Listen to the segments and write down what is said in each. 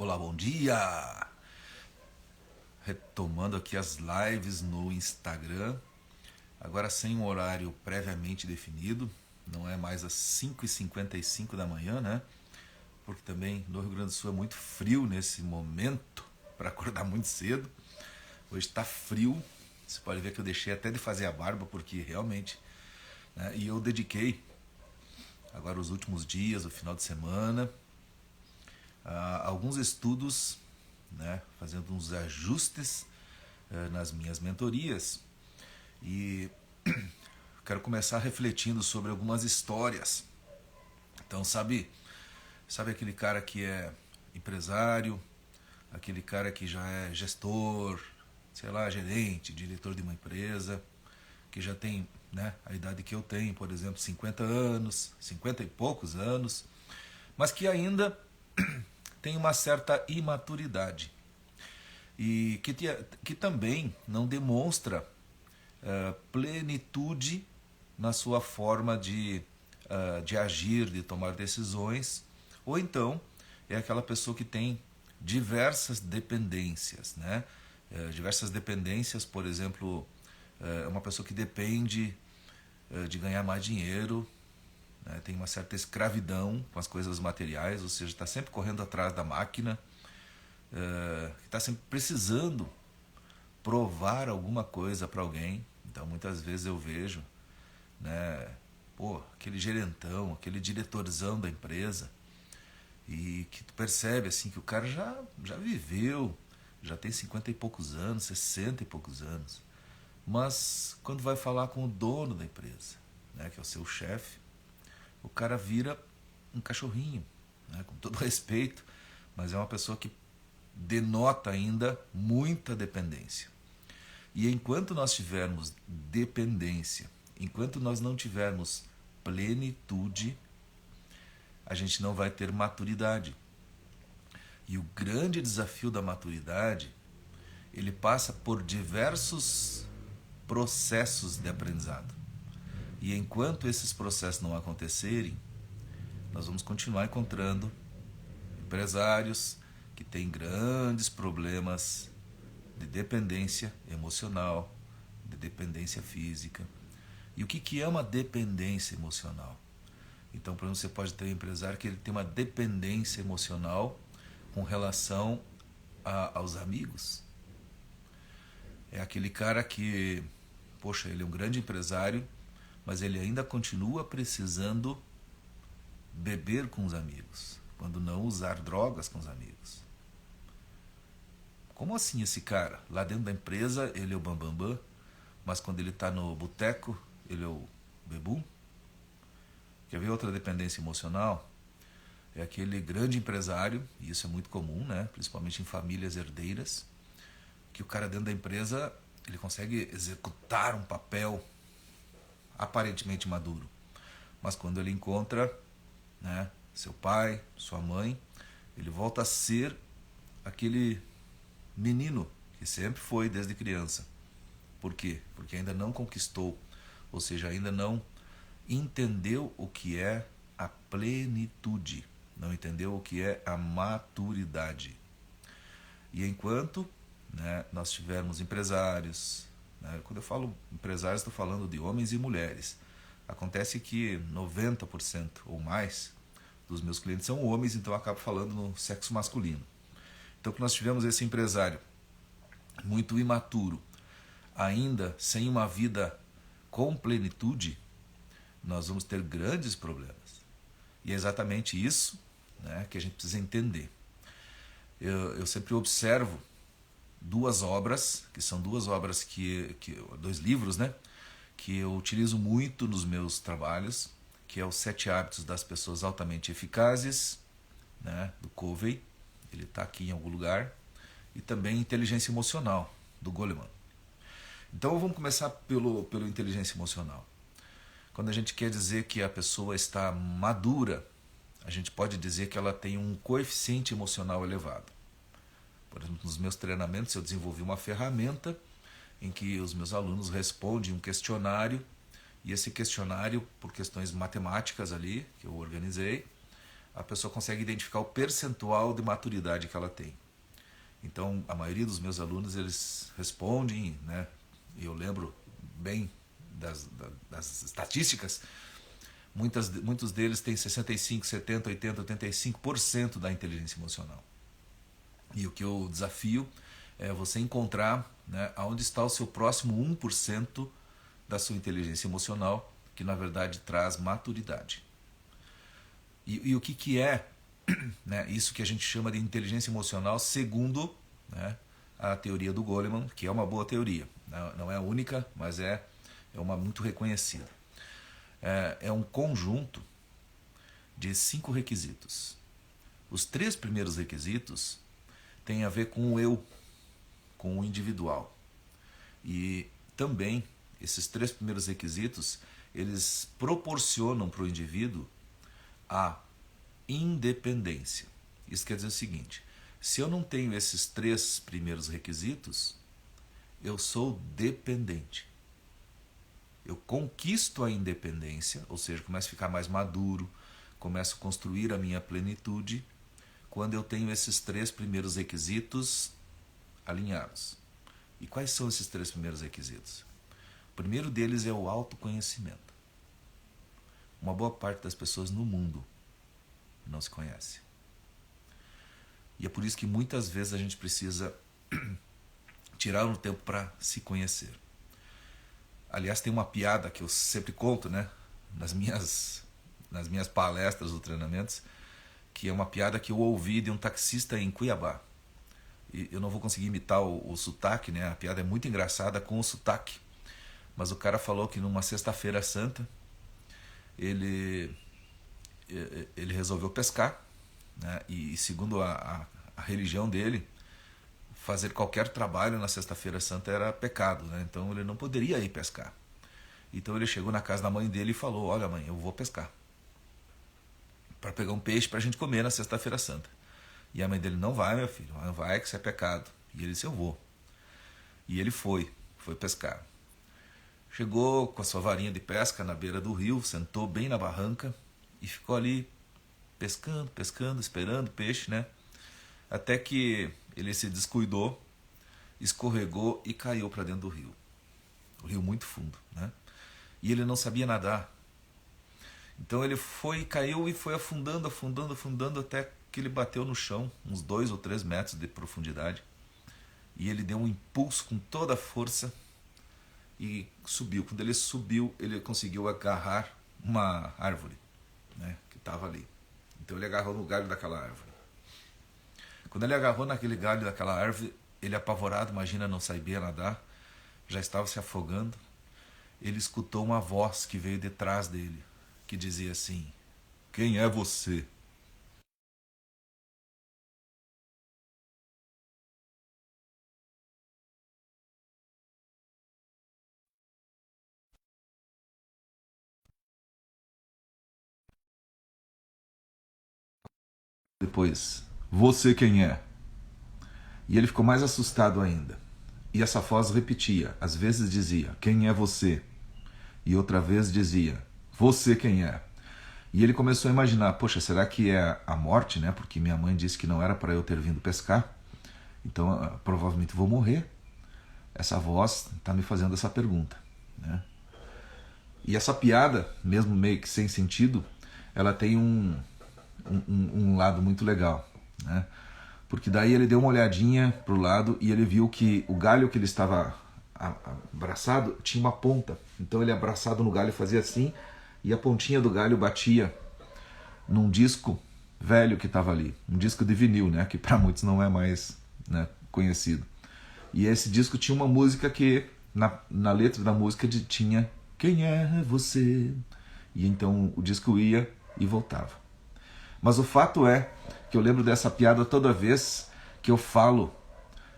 Olá, bom dia! Retomando aqui as lives no Instagram, agora sem um horário previamente definido, não é mais às 5h55 da manhã, né? Porque também no Rio Grande do Sul é muito frio nesse momento, para acordar muito cedo. Hoje está frio, você pode ver que eu deixei até de fazer a barba, porque realmente, né? E eu dediquei agora os últimos dias, o final de semana, a alguns estudos, né, fazendo uns ajustes nas minhas mentorias, e quero começar refletindo sobre algumas histórias. Então, sabe aquele cara que é empresário, aquele cara que já é gestor, sei lá, gerente, diretor de uma empresa, que já tem, né, a idade que eu tenho, por exemplo, 50 anos, 50 e poucos anos, mas que ainda tem uma certa imaturidade e que também não demonstra plenitude na sua forma de agir, de tomar decisões, ou então é aquela pessoa que tem diversas dependências, né? Diversas dependências, por exemplo, é uma pessoa que depende de ganhar mais dinheiro, né? Tem uma certa escravidão com as coisas materiais, ou seja, está sempre correndo atrás da máquina, está sempre precisando provar alguma coisa para alguém. Então muitas vezes eu vejo, né, pô, aquele gerentão, aquele diretorzão da empresa, e que tu percebe assim que o cara já viveu, já tem 50 e poucos anos, 60 e poucos anos, mas quando vai falar com o dono da empresa, né, que é o seu chefe, o cara vira um cachorrinho, né, com todo respeito, mas é uma pessoa que denota ainda muita dependência. E enquanto nós tivermos dependência, enquanto nós não tivermos plenitude, a gente não vai ter maturidade. E o grande desafio da maturidade, ele passa por diversos processos de aprendizado. E enquanto esses processos não acontecerem, nós vamos continuar encontrando empresários que têm grandes problemas de dependência emocional, de dependência física. E o que é uma dependência emocional? Então, por exemplo, você pode ter um empresário que ele tem uma dependência emocional com relação aos amigos. É aquele cara que, poxa, ele é um grande empresário, mas ele ainda continua precisando beber com os amigos, quando não usar drogas com os amigos. Como assim esse cara? Lá dentro da empresa ele é o bambambam, mas quando ele está no boteco ele é o bebum? Quer ver outra dependência emocional? É aquele grande empresário, e isso é muito comum, né? Principalmente em famílias herdeiras, que o cara dentro da empresa ele consegue executar um papel aparentemente maduro, mas quando ele encontra, né, seu pai, sua mãe, ele volta a ser aquele menino que sempre foi desde criança. Por quê? Porque ainda não conquistou, ou seja, ainda não entendeu o que é a plenitude, não entendeu o que é a maturidade. E enquanto, né, nós tivermos empresários, né, quando eu falo empresários estou falando de homens e mulheres, acontece que 90% ou mais dos meus clientes são homens, então eu acabo falando no sexo masculino. Então, que nós tivemos esse empresário muito imaturo, ainda sem uma vida com plenitude, nós vamos ter grandes problemas. E é exatamente isso, né, que a gente precisa entender. Eu sempre observo duas obras, que são duas obras dois livros, né, que eu utilizo muito nos meus trabalhos, que é os 7 hábitos das pessoas altamente eficazes, né, do Covey, ele está aqui em algum lugar, e também Inteligência Emocional, do Goleman. Então vamos começar pelo inteligência emocional. Quando a gente quer dizer que a pessoa está madura, a gente pode dizer que ela tem um coeficiente emocional elevado. Por exemplo, nos meus treinamentos eu desenvolvi uma ferramenta em que os meus alunos respondem um questionário, e esse questionário, por questões matemáticas ali, que eu organizei, a pessoa consegue identificar o percentual de maturidade que ela tem. Então, a maioria dos meus alunos, eles respondem, né? Eu lembro bem das estatísticas, muitos deles têm 65, 70, 80, 85% da inteligência emocional. E o que eu desafio é você encontrar, né, onde está o seu próximo 1% da sua inteligência emocional, que na verdade traz maturidade. E o que é, né, isso que a gente chama de inteligência emocional, segundo, né, a teoria do Goleman, que é uma boa teoria. Não é a única, mas é uma muito reconhecida. É um conjunto de 5 requisitos. Os 3 primeiros requisitos têm a ver com o eu, com o individual. E também, esses 3 primeiros requisitos, eles proporcionam para o indivíduo a independência. Isso quer dizer o seguinte: se eu não tenho esses 3 primeiros requisitos, eu sou dependente. Eu conquisto a independência, ou seja, começo a ficar mais maduro, começo a construir a minha plenitude, quando eu tenho esses 3 primeiros requisitos alinhados. E quais são esses 3 primeiros requisitos? O primeiro deles é o autoconhecimento. Uma boa parte das pessoas no mundo não se conhece. E é por isso que muitas vezes a gente precisa tirar um tempo para se conhecer. Aliás, tem uma piada que eu sempre conto, né, nas minhas palestras ou treinamentos, que é uma piada que eu ouvi de um taxista em Cuiabá. E eu não vou conseguir imitar o sotaque, né? A piada é muito engraçada com o sotaque. Mas o cara falou que numa sexta-feira santa, ele resolveu pescar, né? E segundo a religião dele, fazer qualquer trabalho na sexta-feira santa era pecado, né? Então ele não poderia ir pescar. Então ele chegou na casa da mãe dele e falou: olha, mãe, eu vou pescar para pegar um peixe para a gente comer na sexta-feira santa. E a mãe dele: não vai, meu filho, não vai, que isso é pecado. E ele disse: eu vou. E ele foi pescar. Chegou com a sua varinha de pesca na beira do rio, sentou bem na barranca e ficou ali pescando, esperando o peixe, né? Até que ele se descuidou, escorregou e caiu para dentro do rio. O rio muito fundo, né? E ele não sabia nadar. Então ele caiu e foi afundando até que ele bateu no chão, uns 2 ou 3 metros de profundidade. E ele deu um impulso com toda a força e subiu. Quando ele subiu, ele conseguiu agarrar uma árvore, né, que estava ali. Então ele agarrou no galho daquela árvore. Quando ele agarrou naquele galho daquela árvore, ele apavorado, imagina, não sabia nadar, já estava se afogando. Ele escutou uma voz que veio de trás dele, que dizia assim: quem é você? Depois: você quem é? E ele ficou mais assustado ainda. E essa voz repetia, às vezes dizia: quem é você? E outra vez dizia: você quem é? E ele começou a imaginar: poxa, será que é a morte, né? Porque minha mãe disse que não era para eu ter vindo pescar, então provavelmente vou morrer. Essa voz está me fazendo essa pergunta, né? E essa piada, mesmo meio que sem sentido, ela tem um lado muito legal, né? Porque daí ele deu uma olhadinha pro lado e ele viu que o galho que ele estava abraçado tinha uma ponta. Então ele, abraçado no galho, fazia assim, e a pontinha do galho batia num disco velho que estava ali, um disco de vinil, né, que para muitos não é mais, né, conhecido. E esse disco tinha uma música que na letra da música tinha quem é você? E então o disco ia e voltava. Mas o fato é que eu lembro dessa piada toda vez que eu falo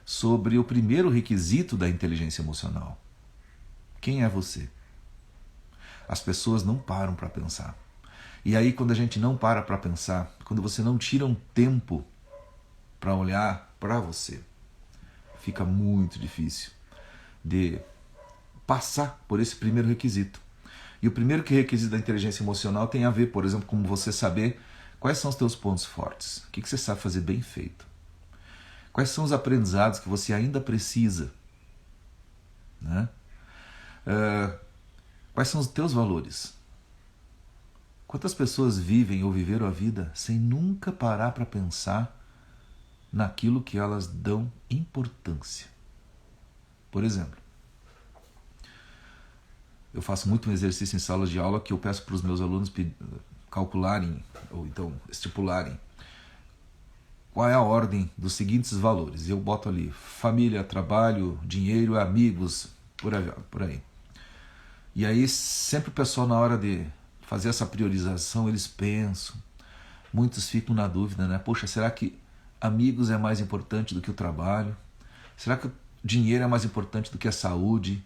sobre o primeiro requisito da inteligência emocional. Quem é você? As pessoas não param para pensar. E aí, quando a gente não para pensar, quando você não tira um tempo para olhar para você, fica muito difícil de passar por esse primeiro requisito. E o primeiro requisito da inteligência emocional tem a ver, por exemplo, com você saber Quais são os teus pontos fortes? O que você sabe fazer bem feito? Quais são os aprendizados que você ainda precisa? Né? Quais são os teus valores? Quantas pessoas vivem ou viveram a vida sem nunca parar para pensar naquilo que elas dão importância? Por exemplo, eu faço muito um exercício em salas de aula que eu peço para os meus alunos calcularem ou então estipularem qual é a ordem dos seguintes valores. Eu boto ali família, trabalho, dinheiro, amigos, por aí. E aí sempre o pessoal, na hora de fazer essa priorização, eles pensam, muitos ficam na dúvida, né? Poxa, será que amigos é mais importante do que o trabalho? Será que o dinheiro é mais importante do que a saúde?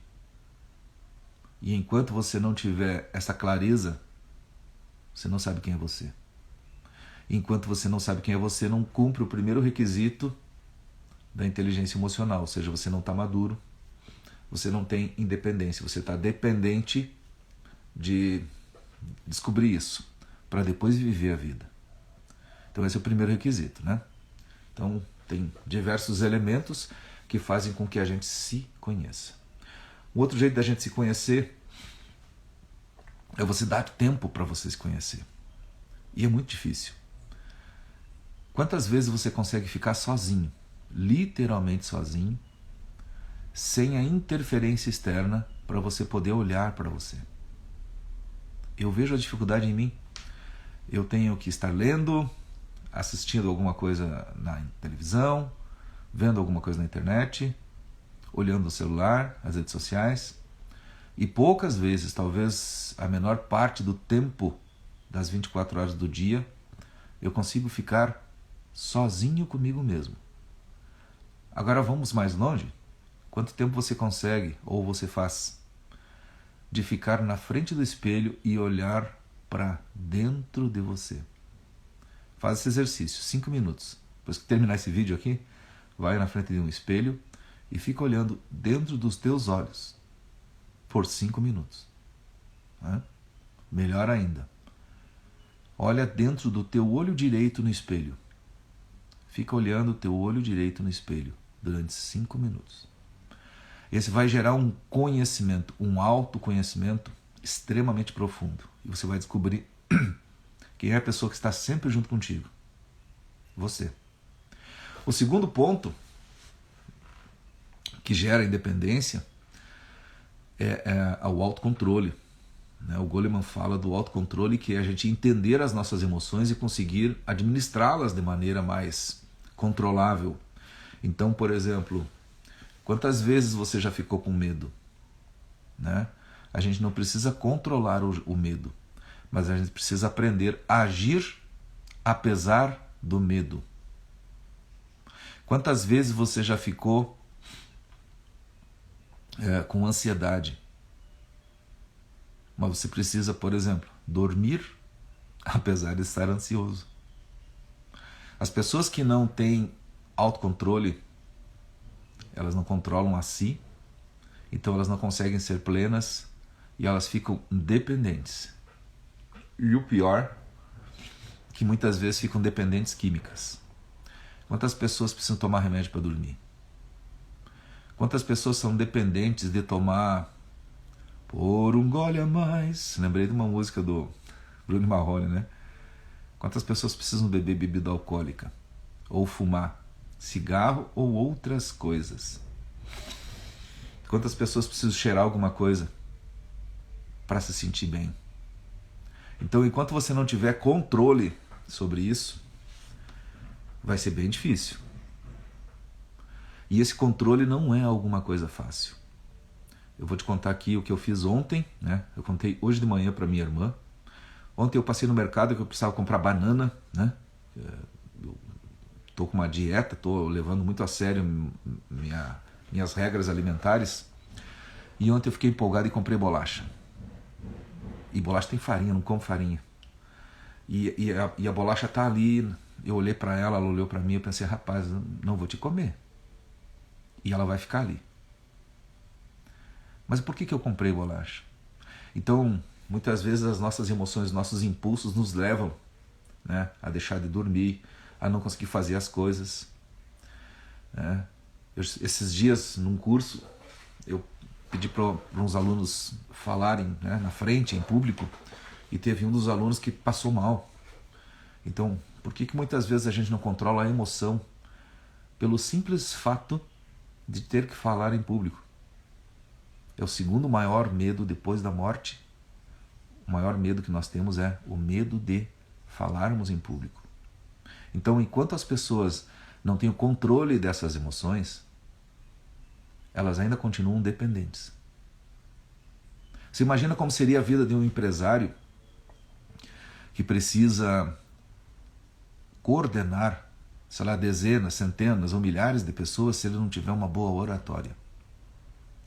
E enquanto você não tiver essa clareza, você não sabe quem é você. Enquanto você não sabe quem é você, não cumpre o primeiro requisito da inteligência emocional, ou seja, você não está maduro, você não tem independência, você está dependente de descobrir isso, para depois viver a vida. Então esse é o primeiro requisito, né? Então tem diversos elementos que fazem com que a gente se conheça. O outro jeito da gente se conhecer é você dar tempo para você se conhecer. E é muito difícil. Quantas vezes você consegue ficar sozinho, literalmente sozinho, sem a interferência externa para você poder olhar para você? Eu vejo a dificuldade em mim. Eu tenho que estar lendo, assistindo alguma coisa na televisão, vendo alguma coisa na internet, olhando o celular, as redes sociais. E poucas vezes, talvez a menor parte do tempo das 24 horas do dia, eu consigo ficar sozinho comigo mesmo. Agora vamos mais longe? Quanto tempo você consegue, ou você faz, de ficar na frente do espelho e olhar para dentro de você? Faz esse exercício, 5 minutos. Depois que terminar esse vídeo aqui, vai na frente de um espelho e fica olhando dentro dos teus olhos por 5 minutos. Melhor ainda, olha dentro do teu olho direito no espelho. Fica olhando o teu olho direito no espelho durante 5 minutos. Esse vai gerar um conhecimento, um autoconhecimento extremamente profundo. E você vai descobrir quem é a pessoa que está sempre junto contigo. Você. O segundo ponto que gera independência é o autocontrole. O Goleman fala do autocontrole, que é a gente entender as nossas emoções e conseguir administrá-las de maneira mais controlável. Então, por exemplo, quantas vezes você já ficou com medo? A gente não precisa controlar o medo, mas a gente precisa aprender a agir apesar do medo. Quantas vezes você já ficou com ansiedade? Mas você precisa, por exemplo, dormir apesar de estar ansioso. As pessoas que não têm autocontrole, elas não controlam a si, então elas não conseguem ser plenas e elas ficam dependentes. E o pior, que muitas vezes ficam dependentes químicas. Quantas pessoas precisam tomar remédio para dormir? Quantas pessoas são dependentes de tomar por um gole a mais? Lembrei de uma música do Bruno Marrone, né? Quantas pessoas precisam beber bebida alcoólica? Ou fumar cigarro ou outras coisas? Quantas pessoas precisam cheirar alguma coisa para se sentir bem? Então, enquanto você não tiver controle sobre isso, vai ser bem difícil. E esse controle não é alguma coisa fácil. Eu vou te contar aqui o que eu fiz ontem, né? Eu contei hoje de manhã para minha irmã. Ontem eu passei no mercado que eu precisava comprar banana, né? Eu tô com uma dieta, tô levando muito a sério minhas regras alimentares. E ontem eu fiquei empolgado e comprei bolacha. E bolacha tem farinha, não como farinha. E a bolacha tá ali, eu olhei para ela olhou para mim, eu pensei, rapaz, não vou te comer. E ela vai ficar ali. Mas por que eu comprei bolacha? Então, muitas vezes as nossas emoções, nossos impulsos nos levam né? A deixar de dormir, a não conseguir fazer as coisas, né? Esses dias, num curso, eu pedi para uns alunos falarem, né, na frente, em público, e teve um dos alunos que passou mal. Então, por que muitas vezes a gente não controla a emoção pelo simples fato de ter que falar em público? É o segundo maior medo depois da morte. O maior medo que nós temos é o medo de falarmos em público. Então, enquanto as pessoas não têm o controle dessas emoções, elas ainda continuam dependentes. Você imagina como seria a vida de um empresário que precisa coordenar, sei lá, dezenas, centenas ou milhares de pessoas se ele não tiver uma boa oratória.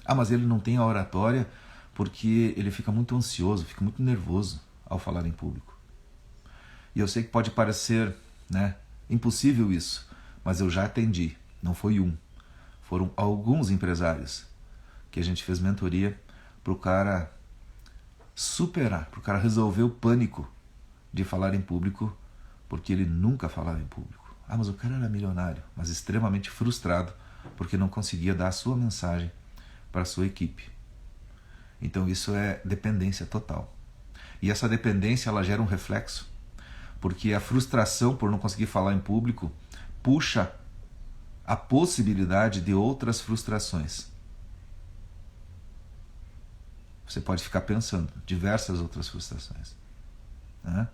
Ah, mas ele não tem a oratória porque ele fica muito ansioso, fica muito nervoso ao falar em público. E eu sei que pode parecer, né, impossível isso, mas eu já atendi, não foi um. Foram alguns empresários que a gente fez mentoria para o cara superar, para o cara resolver o pânico de falar em público, porque ele nunca falava em público. Ah, mas o cara era milionário, mas extremamente frustrado porque não conseguia dar a sua mensagem para a sua equipe. Então isso é dependência total. E essa dependência, ela gera um reflexo, porque a frustração por não conseguir falar em público puxa a possibilidade de outras frustrações. Você pode ficar pensando diversas outras frustrações, né?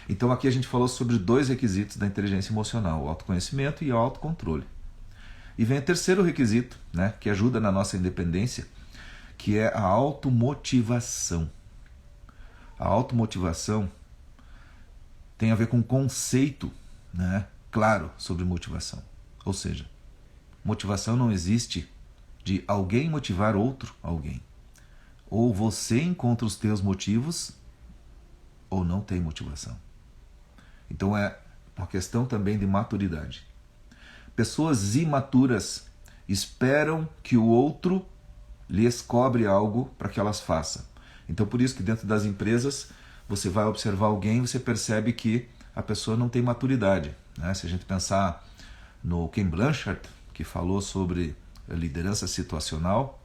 Então aqui a gente falou sobre 2 requisitos da inteligência emocional, o autoconhecimento e o autocontrole. E vem o terceiro requisito, né, que ajuda na nossa independência, que é a automotivação. A automotivação tem a ver com um conceito, né, claro sobre motivação. Ou seja, motivação não existe de alguém motivar outro alguém. Ou você encontra os teus motivos, ou não tem motivação. Então é uma questão também de maturidade. Pessoas imaturas esperam que o outro lhes cobre algo para que elas façam. Então por isso que dentro das empresas você vai observar alguém e você percebe que a pessoa não tem maturidade, né? Se a gente pensar no Ken Blanchard, que falou sobre liderança situacional,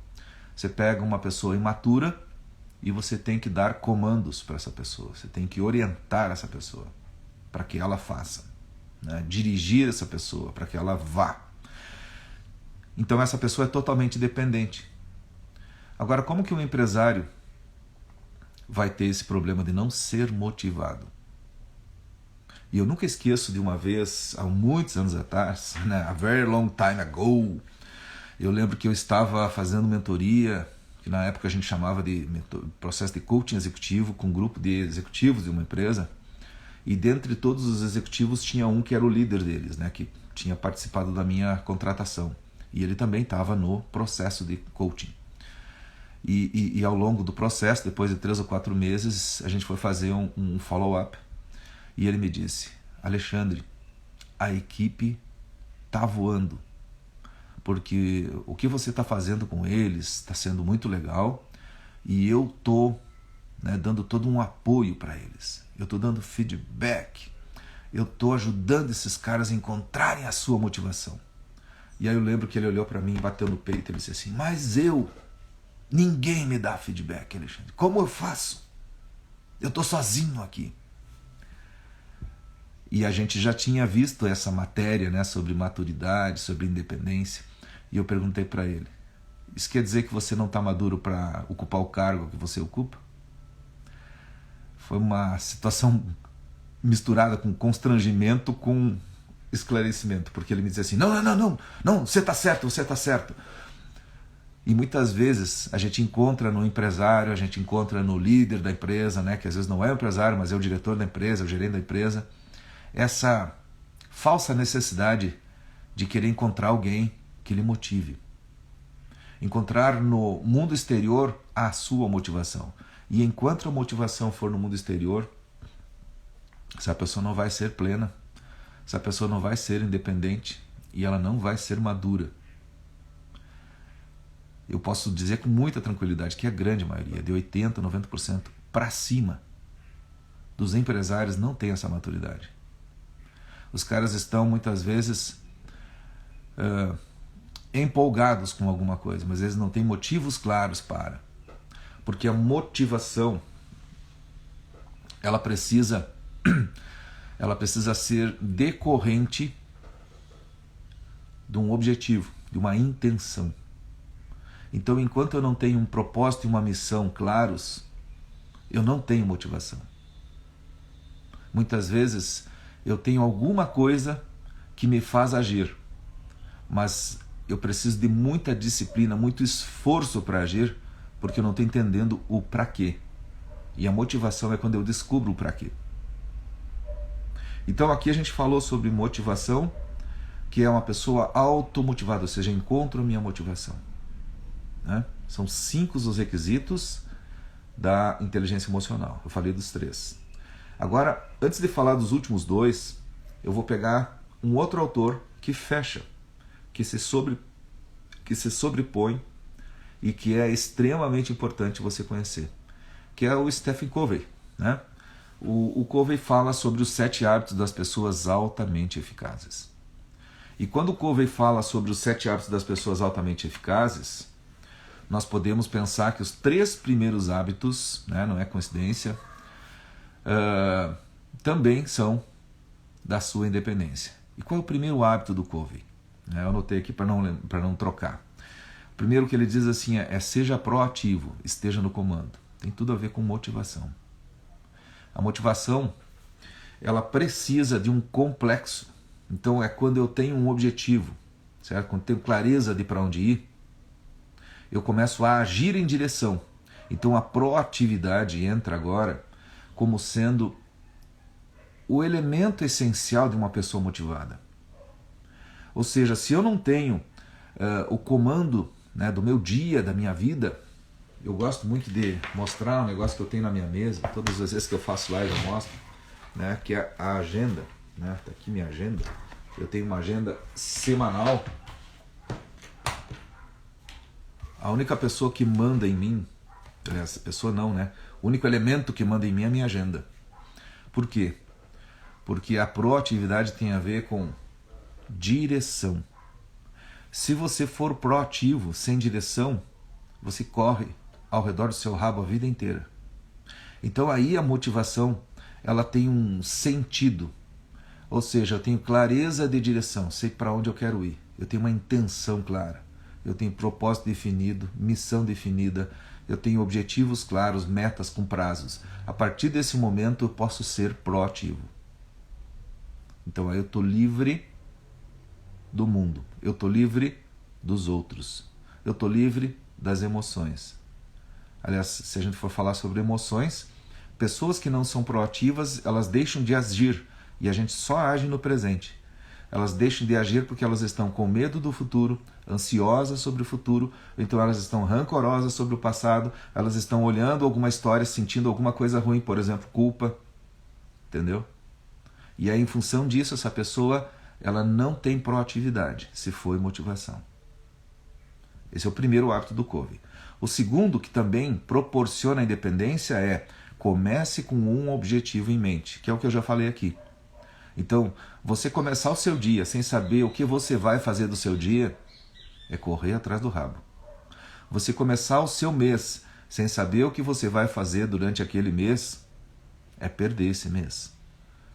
você pega uma pessoa imatura e você tem que dar comandos para essa pessoa, você tem que orientar essa pessoa para que ela faça, né? Dirigir essa pessoa para que ela vá. Então essa pessoa é totalmente dependente. Agora, como que um empresário vai ter esse problema de não ser motivado? E eu nunca esqueço de uma vez, há muitos anos atrás, né, a very long time ago, eu lembro que eu estava fazendo mentoria, que na época a gente chamava de processo de coaching executivo, com um grupo de executivos de uma empresa, e dentre todos os executivos tinha um que era o líder deles, né, que tinha participado da minha contratação. E ele também estava no processo de coaching. E ao longo do processo, depois de 3 ou 4 meses, a gente foi fazer um follow-up. E ele me disse: Alexandre, a equipe está voando, porque o que você está fazendo com eles está sendo muito legal e eu estou, né, dando todo um apoio para eles. Eu estou dando feedback, eu estou ajudando esses caras a encontrarem a sua motivação. E aí eu lembro que ele olhou para mim, bateu no peito e disse assim: mas ninguém me dá feedback, Alexandre. Como eu faço? Eu estou sozinho aqui. E a gente já tinha visto essa matéria, né, sobre maturidade, sobre independência. E eu perguntei para ele: isso quer dizer que você não está maduro para ocupar o cargo que você ocupa? Foi uma situação misturada com constrangimento, com esclarecimento, porque ele me dizia assim: não, você está certo. E muitas vezes a gente encontra no empresário, a gente encontra no líder da empresa, né, que às vezes não é o empresário, mas é o diretor da empresa, o gerente da empresa, essa falsa necessidade de querer encontrar alguém que lhe motive. Encontrar no mundo exterior a sua motivação. E enquanto a motivação for no mundo exterior, essa pessoa não vai ser plena, essa pessoa não vai ser independente e ela não vai ser madura. Eu posso dizer com muita tranquilidade que a grande maioria, de 80%, 90% para cima, dos empresários não tem essa maturidade. Os caras estão muitas vezes empolgados com alguma coisa, mas eles não têm motivos claros para. Porque a motivação, ela precisa ser decorrente de um objetivo, de uma intenção. Então, enquanto eu não tenho um propósito e uma missão claros, eu não tenho motivação. Muitas vezes eu tenho alguma coisa que me faz agir, mas eu preciso de muita disciplina, muito esforço para agir, porque eu não estou entendendo o para quê. E a motivação é quando eu descubro o para quê. Então aqui a gente falou sobre motivação, que é uma pessoa automotivada, ou seja, encontro minha motivação. Né? São 5 os requisitos da inteligência emocional. Eu falei dos 3. Agora, antes de falar dos últimos 2, eu vou pegar um outro autor que fecha, que se sobrepõe e que é extremamente importante você conhecer, que é o Stephen Covey. Né? O Covey fala sobre os 7 hábitos das pessoas altamente eficazes. E quando o Covey fala sobre os 7 hábitos das pessoas altamente eficazes, nós podemos pensar que os 3 primeiros hábitos, né, não é coincidência, também são da sua independência. E qual é o primeiro hábito do Covey? Eu anotei aqui para não trocar. O primeiro que ele diz assim é seja proativo, esteja no comando. Tem tudo a ver com motivação. A motivação, ela precisa de um complexo. Então é quando eu tenho um objetivo, certo? Quando eu tenho clareza de para onde ir, eu começo a agir em direção. Então a proatividade entra agora como sendo o elemento essencial de uma pessoa motivada. Ou seja, se eu não tenho o comando, né, do meu dia, da minha vida, eu gosto muito de mostrar um negócio que eu tenho na minha mesa, todas as vezes que eu faço live eu mostro, né, que é a agenda. Né, tá aqui minha agenda. Eu tenho uma agenda semanal. A única pessoa que manda em mim, essa pessoa não, né? O único elemento que manda em mim é a minha agenda. Por quê? Porque a proatividade tem a ver com direção. Se você for proativo, sem direção, você corre ao redor do seu rabo a vida inteira. Então aí a motivação, ela tem um sentido. Ou seja, eu tenho clareza de direção, sei para onde eu quero ir. Eu tenho uma intenção clara. Eu tenho propósito definido, missão definida, eu tenho objetivos claros, metas com prazos. A partir desse momento eu posso ser proativo. Então aí eu estou livre do mundo, eu estou livre dos outros, eu estou livre das emoções. Aliás, se a gente for falar sobre emoções, pessoas que não são proativas, elas deixam de agir e a gente só age no presente. Elas deixam de agir porque elas estão com medo do futuro, ansiosas sobre o futuro, então elas estão rancorosas sobre o passado, elas estão olhando alguma história, sentindo alguma coisa ruim, por exemplo, culpa, entendeu? E aí, em função disso, essa pessoa, ela não tem proatividade, se foi motivação. Esse é o primeiro hábito do Covey. O segundo, que também proporciona a independência, é comece com um objetivo em mente, que é o que eu já falei aqui. Então, você começar o seu dia sem saber o que você vai fazer do seu dia é correr atrás do rabo. Você começar o seu mês sem saber o que você vai fazer durante aquele mês é perder esse mês.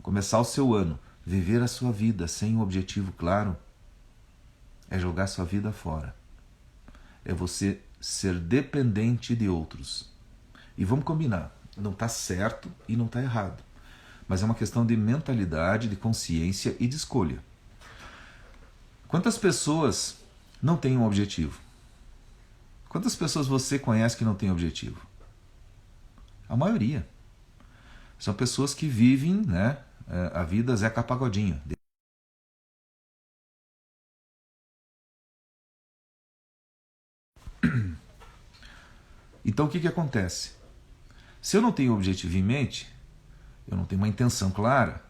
Começar o seu ano, viver a sua vida sem um objetivo claro, é jogar sua vida fora. É você ser dependente de outros. E vamos combinar, não está certo e não está errado. Mas é uma questão de mentalidade, de consciência e de escolha. Quantas pessoas não têm um objetivo? Quantas pessoas você conhece que não têm objetivo? A maioria. São pessoas que vivem, né, a vida Zeca Pagodinho. Então o que acontece? Se eu não tenho objetivo em mente, eu não tenho uma intenção clara,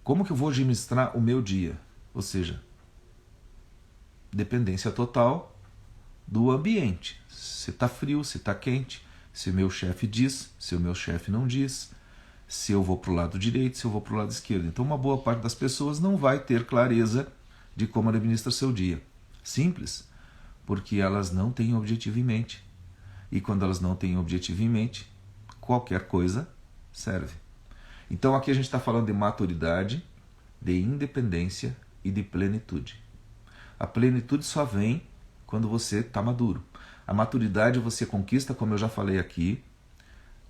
como que eu vou administrar o meu dia? Ou seja, dependência total do ambiente. Se está frio, se está quente, se o meu chefe diz, se o meu chefe não diz, se eu vou para o lado direito, se eu vou para o lado esquerdo. Então uma boa parte das pessoas não vai ter clareza de como administra seu dia. Simples, porque elas não têm objetivo em mente. E quando elas não têm objetivo em mente, qualquer coisa serve. Então aqui a gente está falando de maturidade, de independência e de plenitude. A plenitude só vem quando você está maduro. A maturidade você conquista, como eu já falei aqui,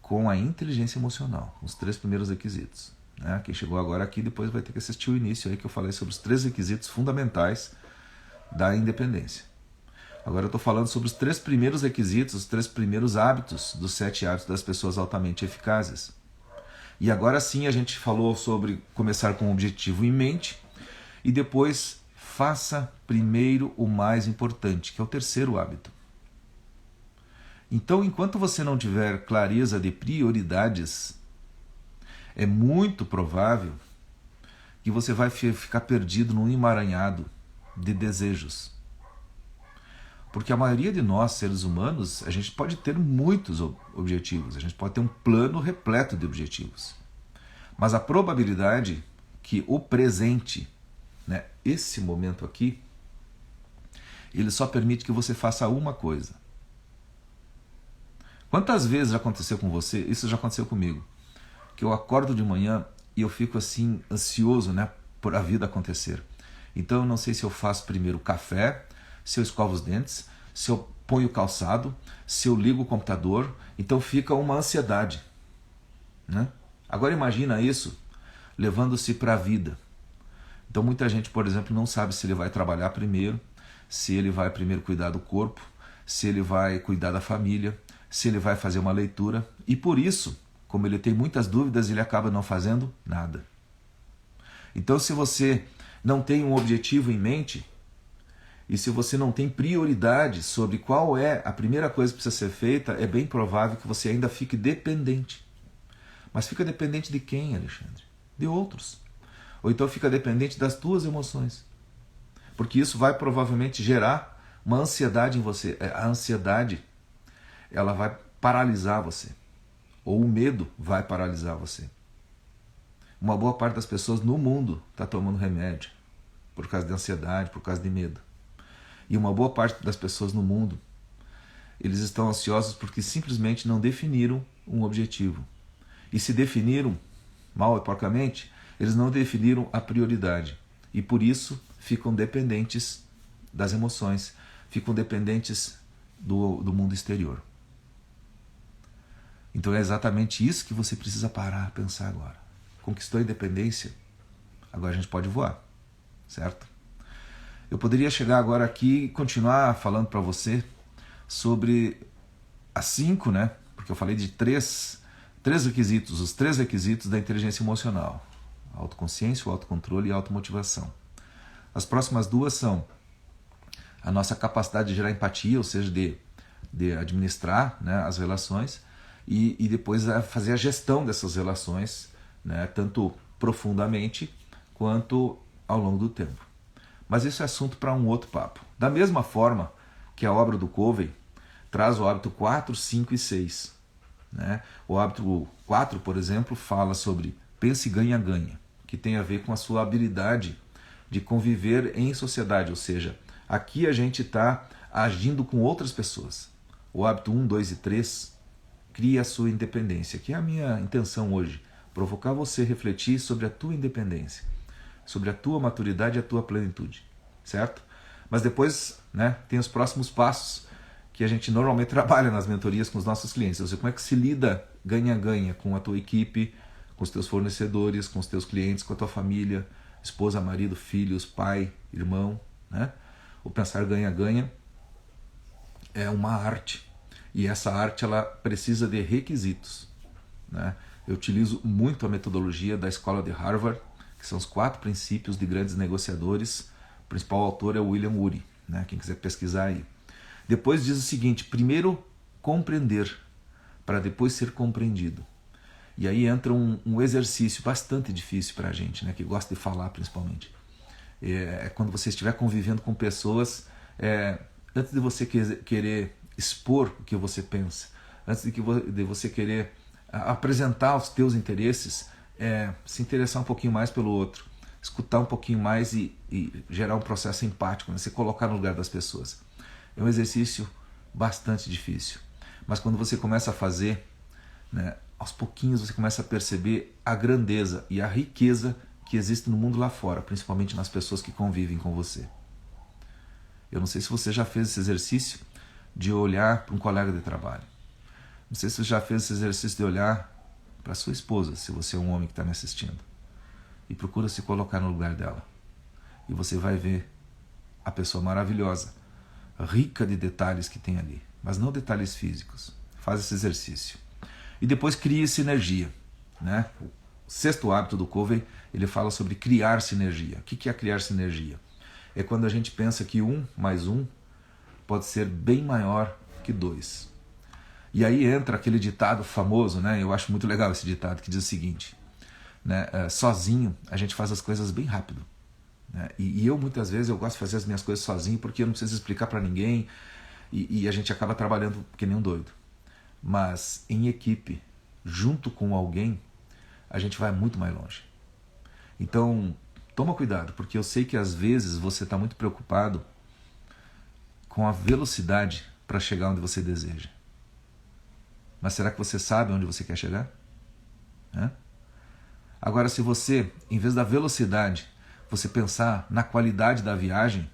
com a inteligência emocional, os 3 primeiros requisitos. Né? Quem chegou agora aqui depois vai ter que assistir o início aí que eu falei sobre os 3 requisitos fundamentais da independência. Agora eu estou falando sobre os 3 primeiros requisitos, os 3 primeiros hábitos dos 7 hábitos das pessoas altamente eficazes. E agora sim a gente falou sobre começar com um objetivo em mente e depois faça primeiro o mais importante, que é o 3º hábito. Então, enquanto você não tiver clareza de prioridades, é muito provável que você vai ficar perdido num emaranhado de desejos. Porque a maioria de nós, seres humanos, a gente pode ter muitos objetivos, a gente pode ter um plano repleto de objetivos. Mas a probabilidade que o presente, né, esse momento aqui, ele só permite que você faça uma coisa. Quantas vezes já aconteceu com você? Isso já aconteceu comigo. Que eu acordo de manhã e eu fico assim ansioso, né, por a vida acontecer. Então eu não sei se eu faço primeiro o café, se eu escovo os dentes, se eu ponho o calçado, se eu ligo o computador. Então fica uma ansiedade, né? Agora imagina isso levando-se para a vida. Então muita gente, por exemplo, não sabe se ele vai trabalhar primeiro, se ele vai primeiro cuidar do corpo, se ele vai cuidar da família, se ele vai fazer uma leitura. E por isso, como ele tem muitas dúvidas, ele acaba não fazendo nada. Então se você não tem um objetivo em mente, e se você não tem prioridade sobre qual é a primeira coisa que precisa ser feita, é bem provável que você ainda fique dependente. Mas fica dependente de quem, Alexandre? De outros. Ou então fica dependente das tuas emoções. Porque isso vai provavelmente gerar uma ansiedade em você. A ansiedade, ela vai paralisar você. Ou o medo vai paralisar você. Uma boa parte das pessoas no mundo está tomando remédio por causa de ansiedade, por causa de medo. E uma boa parte das pessoas no mundo, eles estão ansiosos porque simplesmente não definiram um objetivo. E se definiram, mal e porcamente, eles não definiram a prioridade. E por isso ficam dependentes das emoções, ficam dependentes do mundo exterior. Então é exatamente isso que você precisa parar a pensar agora. Conquistou a independência, agora a gente pode voar, certo? Eu poderia chegar agora aqui e continuar falando para você sobre as 5, né? Porque eu falei de três requisitos, os 3 requisitos da inteligência emocional: a autoconsciência, o autocontrole e a automotivação. As próximas 2 são a nossa capacidade de gerar empatia, ou seja, de administrar, né, as relações, e depois fazer a gestão dessas relações, né, tanto profundamente quanto ao longo do tempo. Mas isso é assunto para um outro papo. Da mesma forma que a obra do Covey traz o hábito 4, 5 e 6. Né? O hábito 4, por exemplo, fala sobre pense ganha-ganha, que tem a ver com a sua habilidade de conviver em sociedade, ou seja, aqui a gente está agindo com outras pessoas. O hábito 1, 2 e 3 cria a sua independência, que é a minha intenção hoje, provocar você refletir sobre a tua independência, sobre a tua maturidade e a tua plenitude, certo? Mas depois, né, tem os próximos passos que a gente normalmente trabalha nas mentorias com os nossos clientes. Ou seja, como é que se lida ganha-ganha com a tua equipe, com os teus fornecedores, com os teus clientes, com a tua família, esposa, marido, filhos, pai, irmão, né? O pensar ganha-ganha é uma arte. E essa arte ela precisa de requisitos, né? Eu utilizo muito a metodologia da escola de Harvard, que são os 4 princípios de grandes negociadores. O principal autor é o William Ury, né? Quem quiser pesquisar aí. Depois diz o seguinte: primeiro compreender, para depois ser compreendido. E aí entra um exercício bastante difícil para a gente, né? Que gosta de falar principalmente. É quando você estiver convivendo com pessoas, antes de você querer expor o que você pensa, antes de você querer apresentar os teus interesses, se interessar um pouquinho mais pelo outro, escutar um pouquinho mais e gerar um processo empático, né? Se colocar no lugar das pessoas. É um exercício bastante difícil, mas quando você começa a fazer, né, aos pouquinhos você começa a perceber a grandeza e a riqueza que existe no mundo lá fora, principalmente nas pessoas que convivem com você. Eu não sei se você já fez esse exercício de olhar para um colega de trabalho. Não sei se você já fez esse exercício de olhar para sua esposa, se você é um homem que está me assistindo. E procura se colocar no lugar dela. E você vai ver a pessoa maravilhosa, rica de detalhes que tem ali, mas não detalhes físicos. Faz esse exercício. E depois cria sinergia, né? O sexto hábito do Covey, ele fala sobre criar sinergia. O que é criar sinergia? É quando a gente pensa que 1 mais 1 pode ser bem maior que 2. E aí entra aquele ditado famoso, né? Eu acho muito legal esse ditado, que diz o seguinte, né? Sozinho a gente faz as coisas bem rápido, né? E eu muitas vezes eu gosto de fazer as minhas coisas sozinho porque eu não preciso explicar para ninguém e a gente acaba trabalhando que nem um doido. Mas em equipe, junto com alguém, a gente vai muito mais longe. Então, toma cuidado, porque eu sei que às vezes você está muito preocupado com a velocidade para chegar onde você deseja. Mas será que você sabe onde você quer chegar? Agora, se você, em vez da velocidade, você pensar na qualidade da viagem,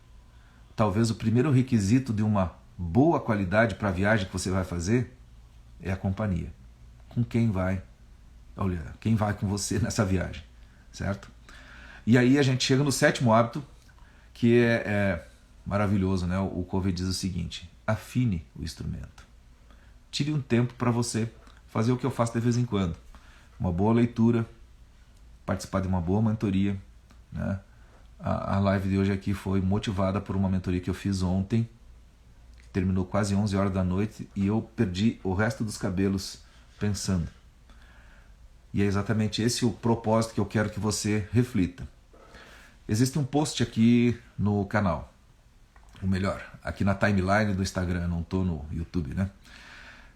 talvez o primeiro requisito de uma boa qualidade para a viagem que você vai fazer é a companhia. Com quem vai? Olha, quem vai com você nessa viagem, certo? E aí a gente chega no sétimo hábito, que é maravilhoso, né? O Covey diz o seguinte: afine o instrumento. Tire um tempo para você fazer o que eu faço de vez em quando. Uma boa leitura, participar de uma boa mentoria, né? A live de hoje aqui foi motivada por uma mentoria que eu fiz ontem, que terminou quase 11 horas da noite, e eu perdi o resto dos cabelos pensando. E é exatamente esse o propósito que eu quero que você reflita. Existe um post aqui no canal, ou melhor, aqui na timeline do Instagram, não estou no YouTube, né?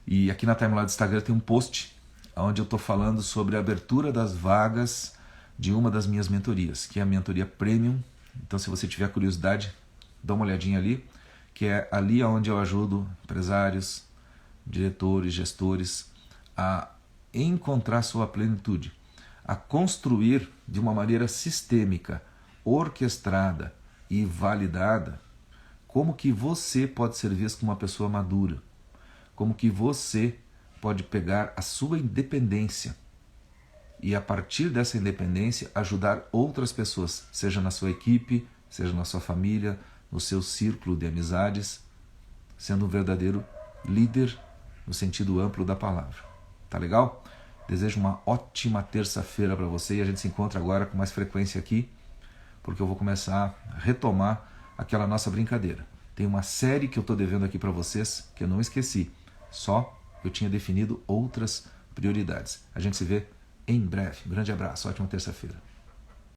E aqui na timeline do Instagram tem um post onde eu estou falando sobre a abertura das vagas de uma das minhas mentorias, que é a mentoria Premium. Então, se você tiver curiosidade, dá uma olhadinha ali, que é ali onde eu ajudo empresários, diretores, gestores a encontrar sua plenitude, a construir de uma maneira sistêmica, orquestrada e validada como que você pode ser visto como uma pessoa madura, como que você pode pegar a sua independência e, a partir dessa independência, ajudar outras pessoas, seja na sua equipe, seja na sua família, no seu círculo de amizades, sendo um verdadeiro líder no sentido amplo da palavra. Tá legal? Desejo uma ótima terça-feira para você e a gente se encontra agora com mais frequência aqui, porque eu vou começar a retomar aquela nossa brincadeira. Tem uma série que eu estou devendo aqui para vocês que eu não esqueci, só eu tinha definido outras prioridades. A gente se vê em breve. Um grande abraço, ótima terça-feira.